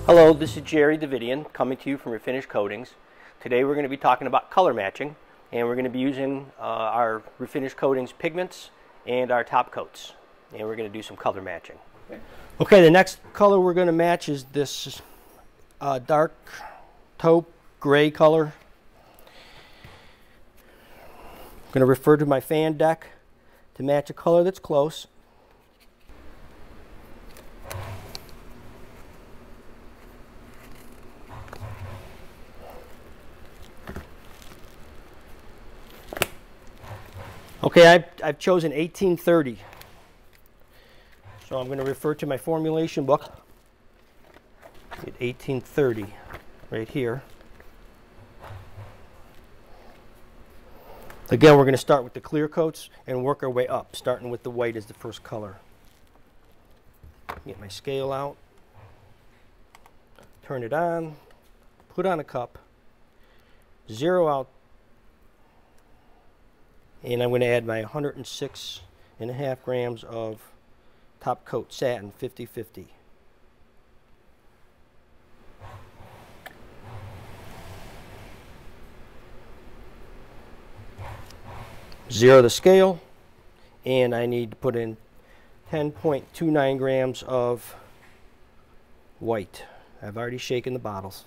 Hello, this is Jerry Davidian coming to you from Refinish Coatings. Today we're going to be talking about color matching, and we're going to be using our Refinish Coatings pigments and our top coats, and we're going to do some color matching. Okay, the next color we're going to match is this dark taupe gray color. I'm going to refer to my fan deck to match a color that's close. Okay, I've chosen 1830. So I'm going to refer to my formulation book at 1830 right here. Again, we're going to start with the clear coats and work our way up, starting with the white as the first color. Get my scale out, turn it on, put on a cup, zero out, and I'm going to add my 106.5 grams of top coat satin 50/50. Zero the scale, and I need to put in 10.29 grams of white. I've already shaken the bottles.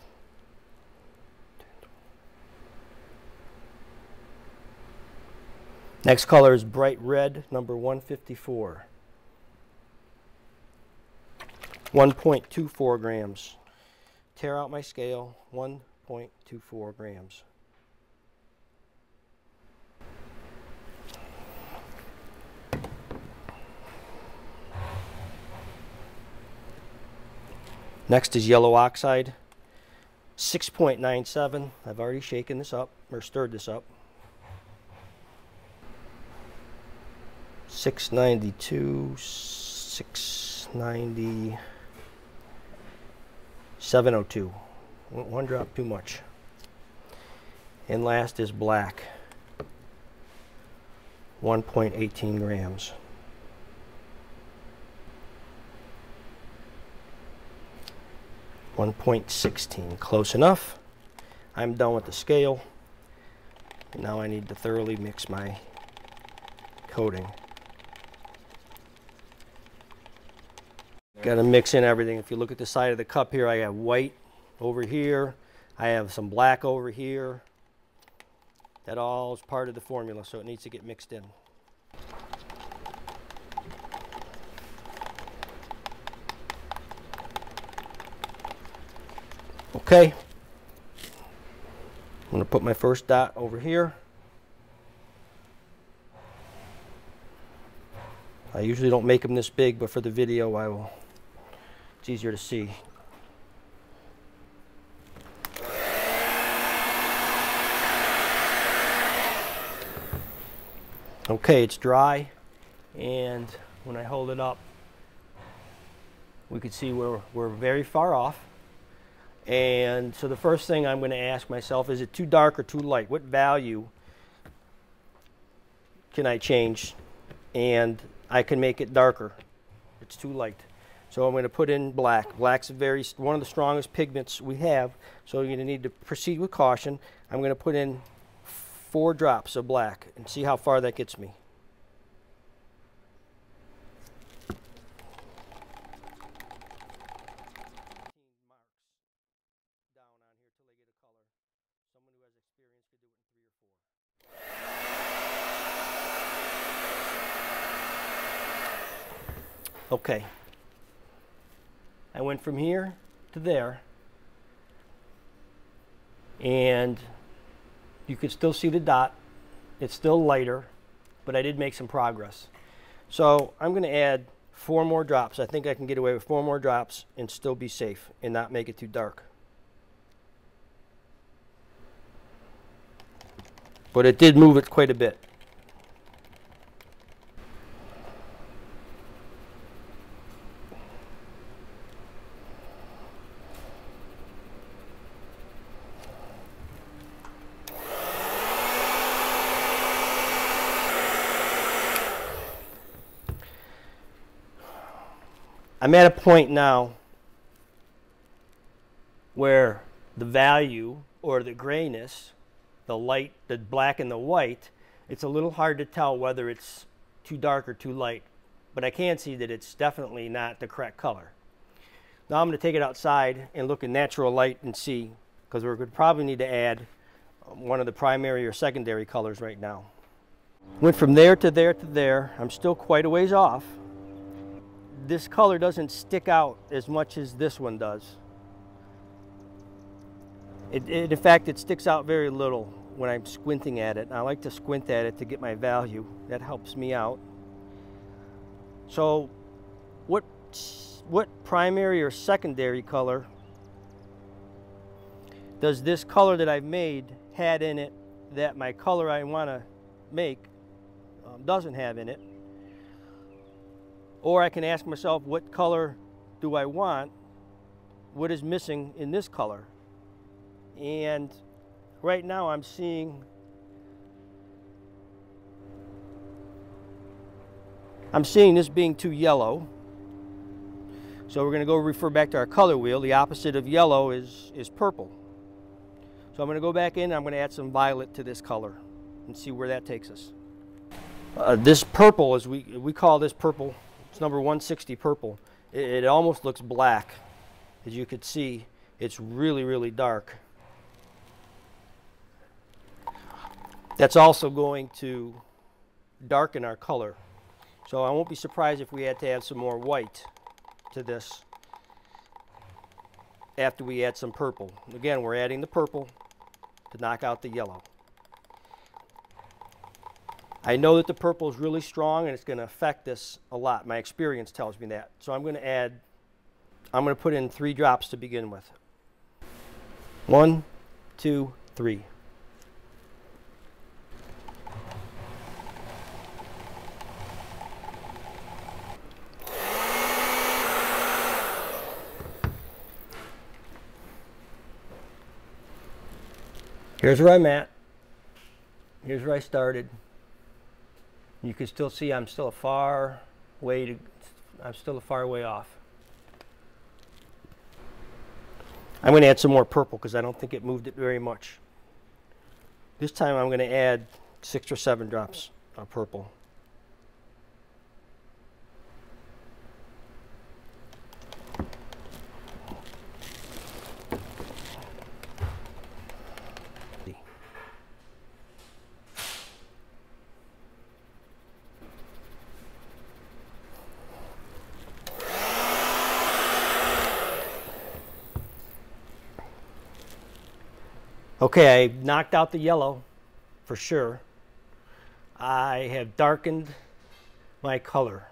Next color is bright red, number 154. 1.24 grams. Tear out my scale, 1.24 grams. Next is yellow oxide, 6.97. I've already shaken this up, or stirred this up. 692, 690, 702. One drop too much. And last is black, 1.18 grams. .16, close enough. I'm done with the scale. Now I need to thoroughly mix my coating. Got to mix in everything. If you look at the side of the cup here, I have white over here. I have some black over here. That all is part of the formula, so it needs to get mixed in. Okay, I'm going to put my first dot over here. I usually don't make them this big, but for the video I will. It's easier to see. Okay, it's dry, and when I hold it up, we can see we're very far off. And so the first thing I'm going to ask myself, is it too dark or too light? What value can I change? And I can make it darker. It's too light. So I'm going to put in black. Black's one of the strongest pigments we have, so you're going to need to proceed with caution. I'm going to put in 4 drops of black and see how far that gets me. Okay, I went from here to there, and you can still see the dot. It's still lighter, but I did make some progress. So I'm going to add 4 more drops. I think I can get away with 4 more drops and still be safe and not make it too dark. But it did move it quite a bit. I'm at a point now where the value or the grayness, the light, the black and the white, it's a little hard to tell whether it's too dark or too light, but I can see that it's definitely not the correct color. Now I'm going to take it outside and look in natural light and see, because we're going to probably need to add one of the primary or secondary colors right now. Went from there to there to there. I'm still quite a ways off. This color doesn't stick out as much as this one does. In fact, it sticks out very little when I'm squinting at it. I like to squint at it to get my value. That helps me out. So what primary or secondary color does this color that I've made had in it that my color I want to make doesn't have in it? Or I can ask myself, what color do I want? What is missing in this color? And right now I'm seeing this being too yellow. So we're going to go refer back to our color wheel. The opposite of yellow is purple. So I'm going to go back in and I'm going to add some violet to this color and see where that takes us. This purple, as we call this purple, it's number 160 purple. It almost looks black. As you could see, it's really, really dark. That's also going to darken our color. So I won't be surprised if we had to add some more white to this after we add some purple. Again, we're adding the purple to knock out the yellow. I know that the purple is really strong and it's going to affect this a lot. My experience tells me that. So I'm going to put in 3 drops to begin with. 1, 2, 3. Here's where I'm at. Here's where I started. You can still see I'm still a far way off. I'm going to add some more purple because I don't think it moved it very much. This time I'm going to add 6 or 7 drops of purple. Okay, I knocked out the yellow for sure. I have darkened my color.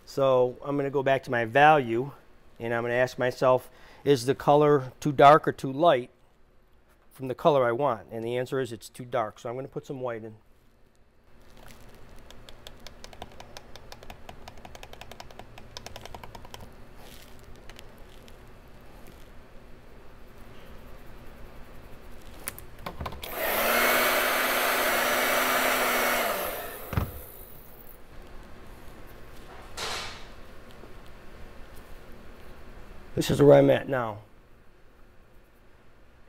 So I'm going to go back to my value and I'm going to ask myself, is the color too dark or too light from the color I want? And the answer is it's too dark. So I'm going to put some white in. This is where I'm at now.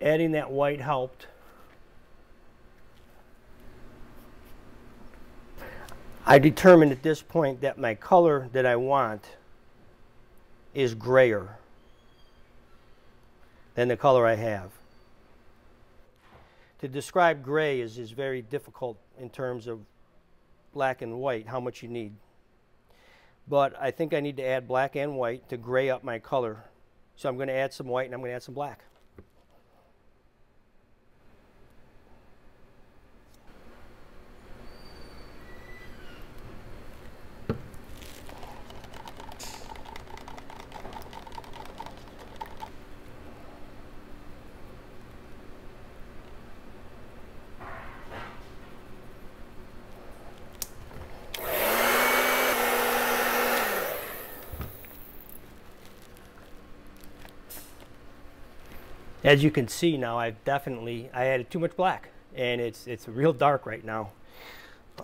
Adding that white helped. I determined at this point that my color that I want is grayer than the color I have. To describe gray is very difficult in terms of black and white, how much you need. But I think I need to add black and white to gray up my color. So I'm going to add some white and I'm going to add some black. As you can see now, I added too much black, and it's real dark right now.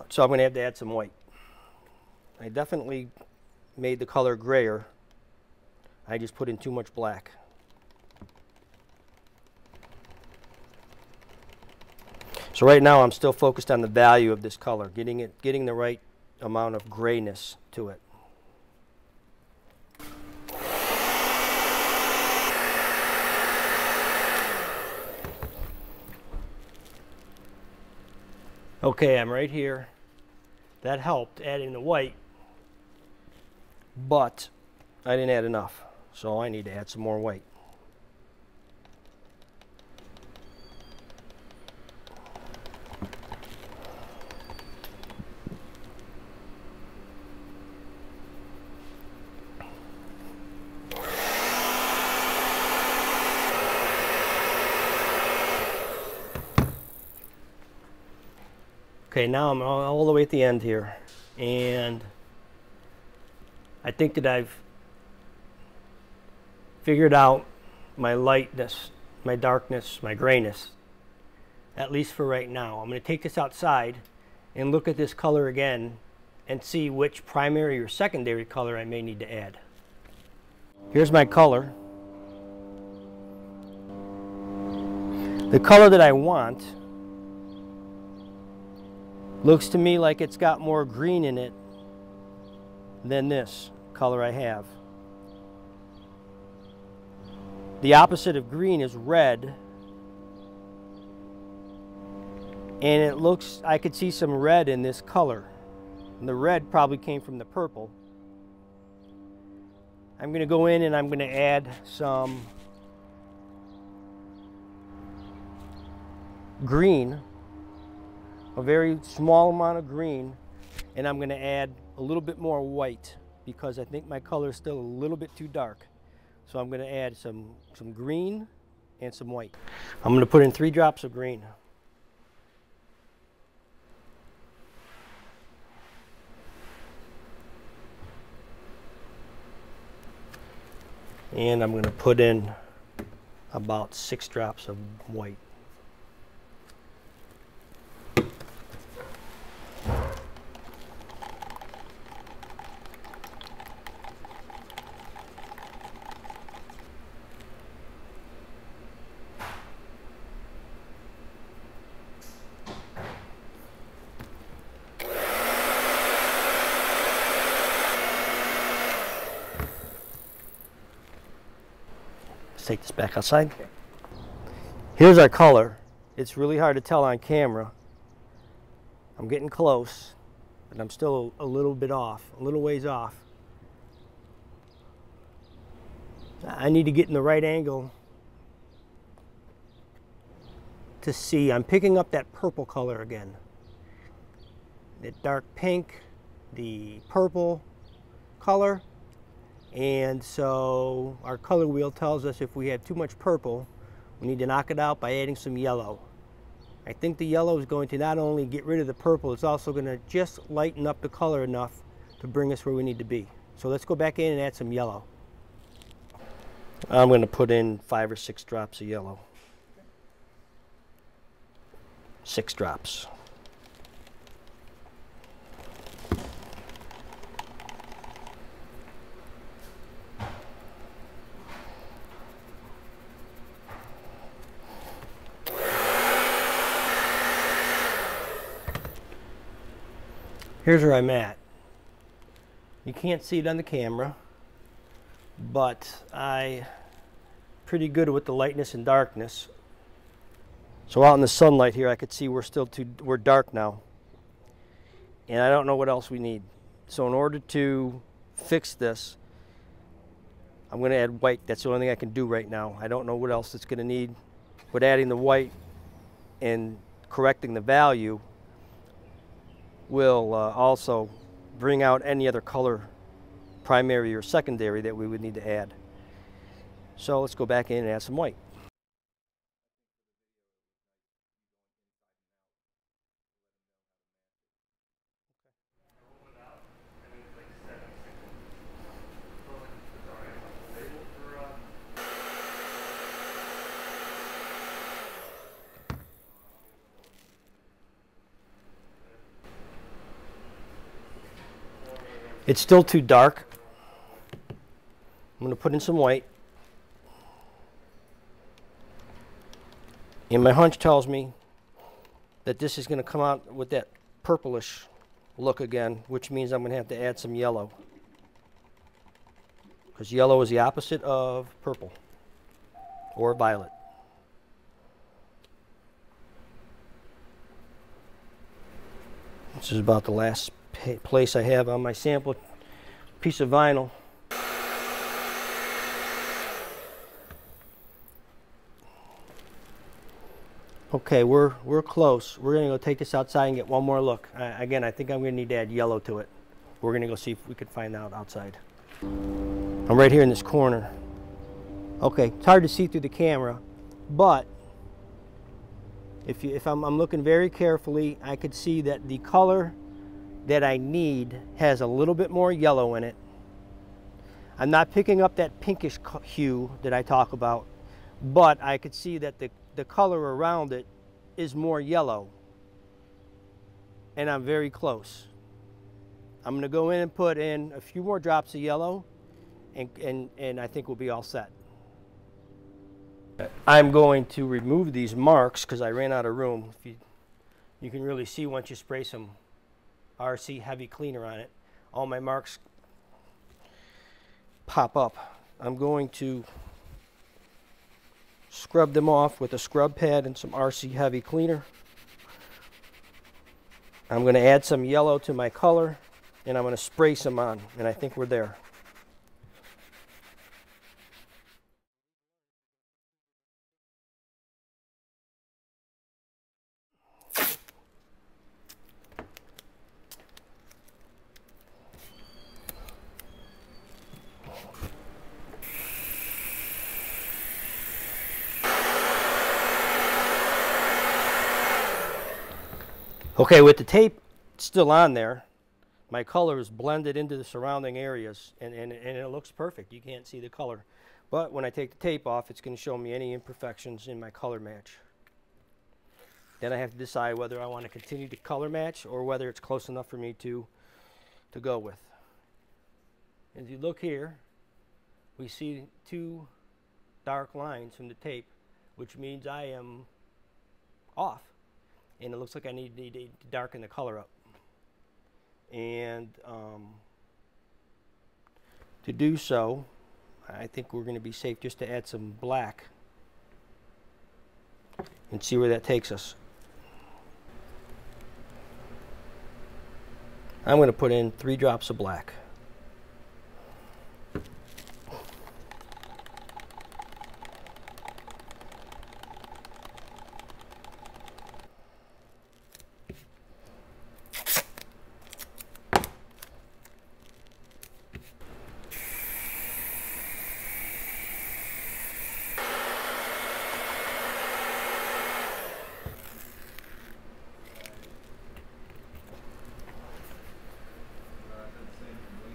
So I'm going to have to add some white. I definitely made the color grayer. I just put in too much black. So right now I'm still focused on the value of this color, getting the right amount of grayness to it. Okay, I'm right here. That helped adding the white, but I didn't add enough, so I need to add some more white. Okay, now I'm all the way at the end here, and I think that I've figured out my lightness, my darkness, my grayness, at least for right now. I'm going to take this outside and look at this color again and see which primary or secondary color I may need to add. Here's my color. The color that I want looks to me like it's got more green in it than this color I have. The opposite of green is red, and it looks, I could see some red in this color. And the red probably came from the purple. I'm going to go in and I'm going to add some green, a very small amount of green, and I'm going to add a little bit more white because I think my color is still a little bit too dark. So I'm going to add some green and some white. I'm going to put in 3 drops of green. And I'm going to put in about 6 drops of white. Take this back outside. Here's our color. It's really hard to tell on camera. I'm getting close, but I'm still a little bit off, a little ways off. I need to get in the right angle to see. I'm picking up that purple color again. The dark pink, the purple color. And so our color wheel tells us if we have too much purple, we need to knock it out by adding some yellow. I think the yellow is going to not only get rid of the purple, it's also going to just lighten up the color enough to bring us where we need to be. So let's go back in and add some yellow. I'm going to put in 5 or 6 drops of yellow. 6 drops. Here's where I'm at. You can't see it on the camera, but I'm pretty good with the lightness and darkness. So out in the sunlight here, I could see we're dark now. And I don't know what else we need. So in order to fix this, I'm going to add white. That's the only thing I can do right now. I don't know what else it's going to need. But adding the white and correcting the value will also bring out any other color, primary or secondary, that we would need to add. So let's go back in and add some white. It's still too dark. I'm going to put in some white. And my hunch tells me that this is going to come out with that purplish look again, which means I'm going to have to add some yellow, because yellow is the opposite of purple or violet. This is about the last place I have on my sample piece of vinyl. Okay, we're close. We're going to go take this outside and get one more look. Again, I think I'm going to need to add yellow to it. We're going to go see if we can find out outside. I'm right here in this corner. Okay, it's hard to see through the camera, but if I'm looking very carefully, I could see that the color that I need has a little bit more yellow in it. I'm not picking up that pinkish hue that I talk about, but I could see that the color around it is more yellow, and I'm very close. I'm going to go in and put in a few more drops of yellow, and I think we'll be all set. I'm going to remove these marks because I ran out of room. You can really see once you spray some RC heavy cleaner on it, all my marks pop up. I'm going to scrub them off with a scrub pad and some RC heavy cleaner. I'm going to add some yellow to my color, and I'm going to spray some on, and I think we're there. Okay, with the tape still on there, my color is blended into the surrounding areas, and it looks perfect. You can't see the color. But when I take the tape off, it's going to show me any imperfections in my color match. Then I have to decide whether I want to continue to color match or whether it's close enough for me to go with. As you look here, we see two dark lines from the tape, which means I am off. And it looks like I need to darken the color up. And to do so, I think we're going to be safe just to add some black and see where that takes us. I'm going to put in 3 drops of black.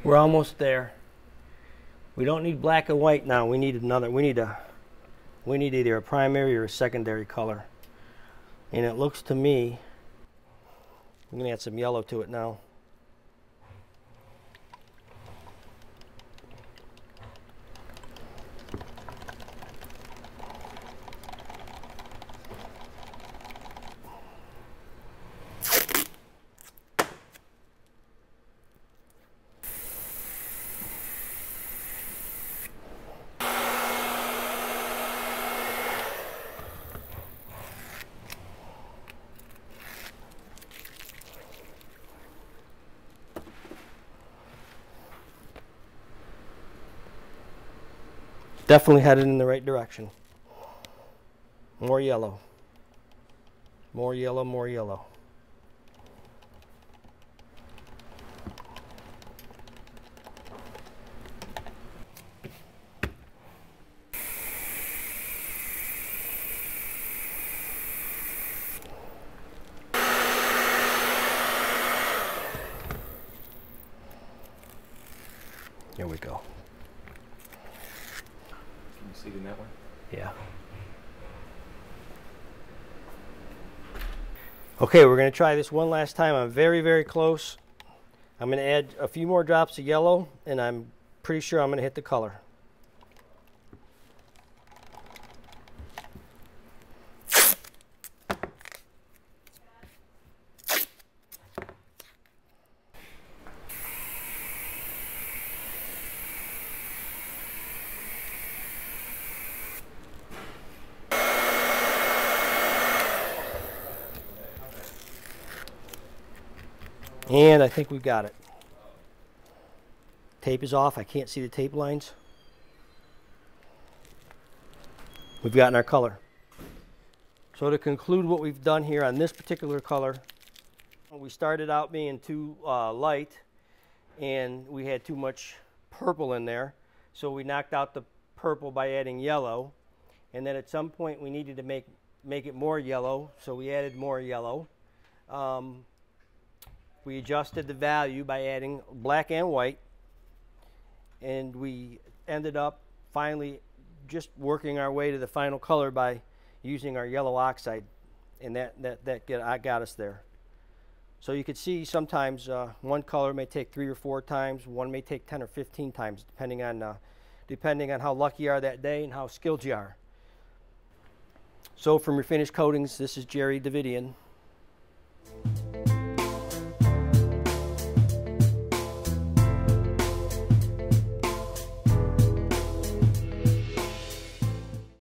We're almost there. We don't need black and white now. We need another. We need either a primary or a secondary color. And it looks to me, I'm going to add some yellow to it now. Definitely headed in the right direction. More yellow. More yellow, more yellow. Here we go. Can you see it in that one? Yeah. Okay, we're going to try this one last time. I'm very, very close. I'm going to add a few more drops of yellow, and I'm pretty sure I'm going to hit the color. And I think we've got it. Tape is off. I can't see the tape lines. We've gotten our color. So to conclude what we've done here on this particular color, we started out being too light and we had too much purple in there. So we knocked out the purple by adding yellow. And then at some point we needed to make it more yellow, so we added more yellow. We adjusted the value by adding black and white. And we ended up finally just working our way to the final color by using our yellow oxide, and that got us there. So you could see sometimes one color may take 3 or 4 times, one may take 10 or 15 times, depending on how lucky you are that day and how skilled you are. So from Refinish Coatings, this is Jerry Davidian.